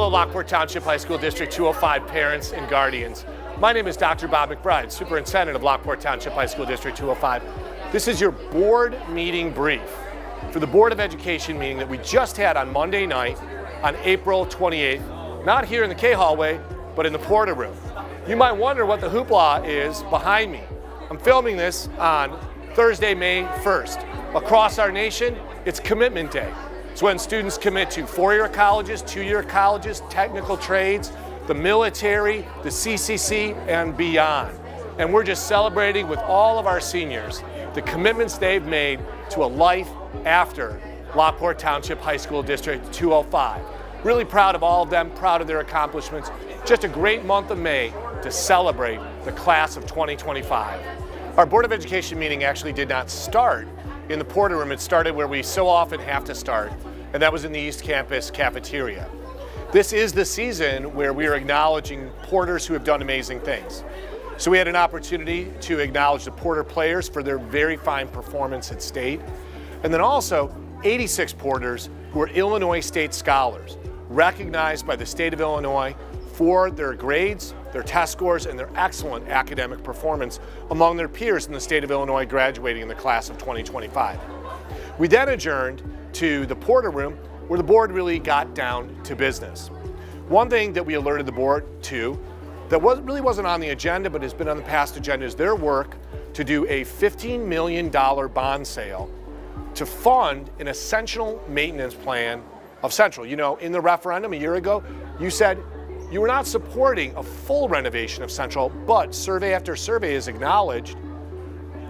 Hello, Lockport Township High School District 205 parents and guardians. My name is Dr. Bob McBride, Superintendent of Lockport Township High School District 205. This is your board meeting brief for the Board of Education meeting that we just had on Monday night on April 28th, not here in the K hallway, but in the Porter room. You might wonder what the hoopla is behind me. I'm filming this on Thursday, May 1st. Across our nation, it's Commitment Day. It's when students commit to four-year colleges, two-year colleges, technical trades, the military, the CCC, and beyond. And we're just celebrating with all of our seniors the commitments they've made to a life after Lockport Township High School District 205. Really proud of all of them, proud of their accomplishments. Just a great month of May to celebrate the class of 2025. Our Board of Education meeting actually did not start in the Porter room. It started where we so often have to start, and that was in the East Campus cafeteria. This is the season where we are acknowledging Porters who have done amazing things. So we had an opportunity to acknowledge the Porter players for their very fine performance at state, and then also 86 Porters who are Illinois State Scholars, recognized by the state of Illinois for their grades, their test scores, and their excellent academic performance among their peers in the state of Illinois graduating in the class of 2025. We then adjourned to the Porter room where the board really got down to business. One thing that we alerted the board to that really wasn't on the agenda but has been on the past agenda is their work to do a $15 million bond sale to fund an essential maintenance plan of Central. You know, in the referendum a year ago, you said you were not supporting a full renovation of Central, but survey after survey has acknowledged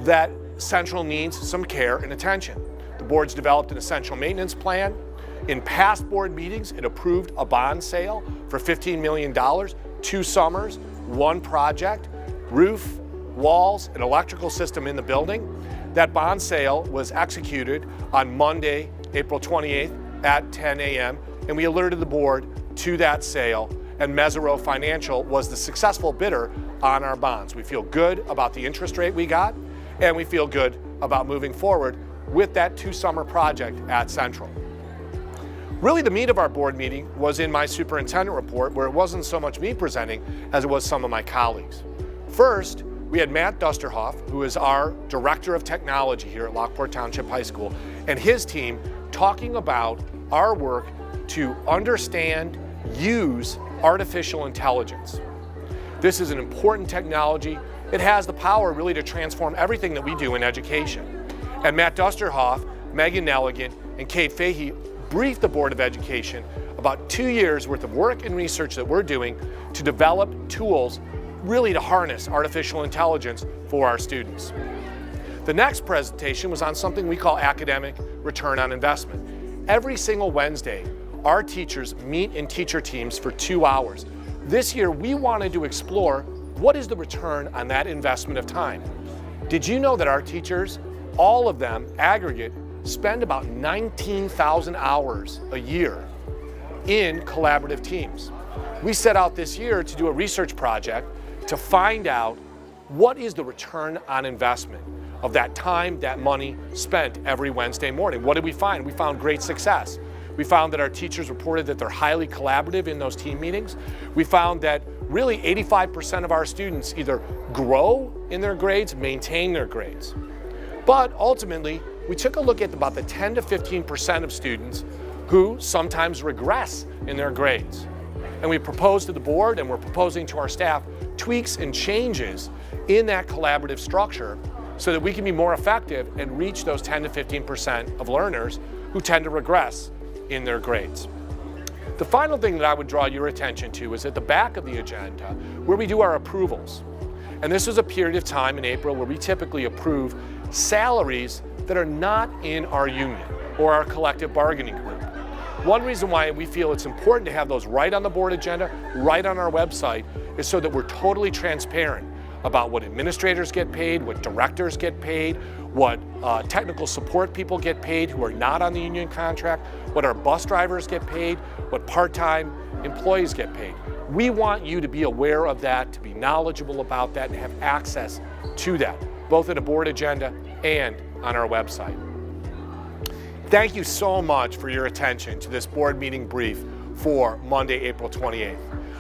that Central needs some care and attention. The board's developed an essential maintenance plan. In past board meetings, it approved a bond sale for $15 million, 2 summers, 1 project, roof, walls, and electrical system in the building. That bond sale was executed on Monday, April 28th at 10 a.m., and we alerted the board to that sale, and Mesereau Financial was the successful bidder on our bonds. We feel good about the interest rate we got, and we feel good about moving forward with that 2-summer project at Central. Really, the meat of our board meeting was in my superintendent report, where it wasn't so much me presenting as it was some of my colleagues. First, we had Matt Dusterhoff, who is our Director of Technology here at Lockport Township High School, and his team talking about our work to understand, use artificial intelligence. This is an important technology. It has the power really to transform everything that we do in education. And Matt Dusterhoff, Megan Nelligan, and Kate Fahey briefed the Board of Education about 2 years worth of work and research that we're doing to develop tools really to harness artificial intelligence for our students. The next presentation was on something we call academic return on investment. Every single Wednesday, our teachers meet in teacher teams for 2 hours. This year, we wanted to explore what is the return on that investment of time. Did you know that our teachers, all of them, aggregate, spend about 19,000 hours a year in collaborative teams? We set out this year to do a research project to find out what is the return on investment of that time, that money spent every Wednesday morning. What did we find? We found great success. We found that our teachers reported that they're highly collaborative in those team meetings. We found that really 85% of our students either grow in their grades, maintain their grades. But ultimately, we took a look at about the 10 to 15% of students who sometimes regress in their grades. And we proposed to the board, and we're proposing to our staff, tweaks and changes in that collaborative structure so that we can be more effective and reach those 10 to 15% of learners who tend to regress in their grades. The final thing that I would draw your attention to is at the back of the agenda where we do our approvals. And this is a period of time in April where we typically approve salaries that are not in our union or our collective bargaining group. One reason why we feel it's important to have those right on the board agenda, right on our website, is so that we're totally transparent about what administrators get paid, what directors get paid, what technical support people get paid who are not on the union contract, what our bus drivers get paid, what part-time employees get paid. We want you to be aware of that, to be knowledgeable about that, and have access to that, both at a board agenda and on our website. Thank you so much for your attention to this board meeting brief for Monday, April 28th.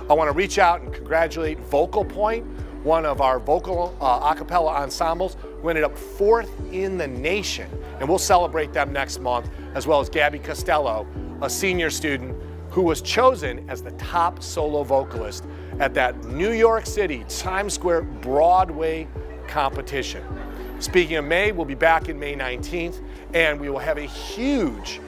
I want to reach out and congratulate Vocal Point, one of our vocal a cappella ensembles, who ended up 4th in the nation. And we'll celebrate them next month, as well as Gabby Costello, a senior student who was chosen as the top solo vocalist at that New York City Times Square Broadway competition. Speaking of May, we'll be back in May 19th, and we will have a huge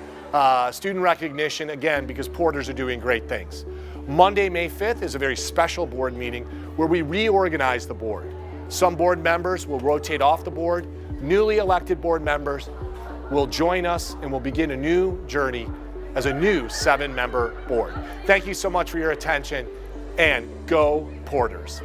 student recognition, again, because Porters are doing great things. Monday, May 5th is a very special board meeting where we reorganize the board. Some board members will rotate off the board. Newly elected board members will join us, and we'll begin a new journey as a new 7-member board. Thank you so much for your attention, and go Porters.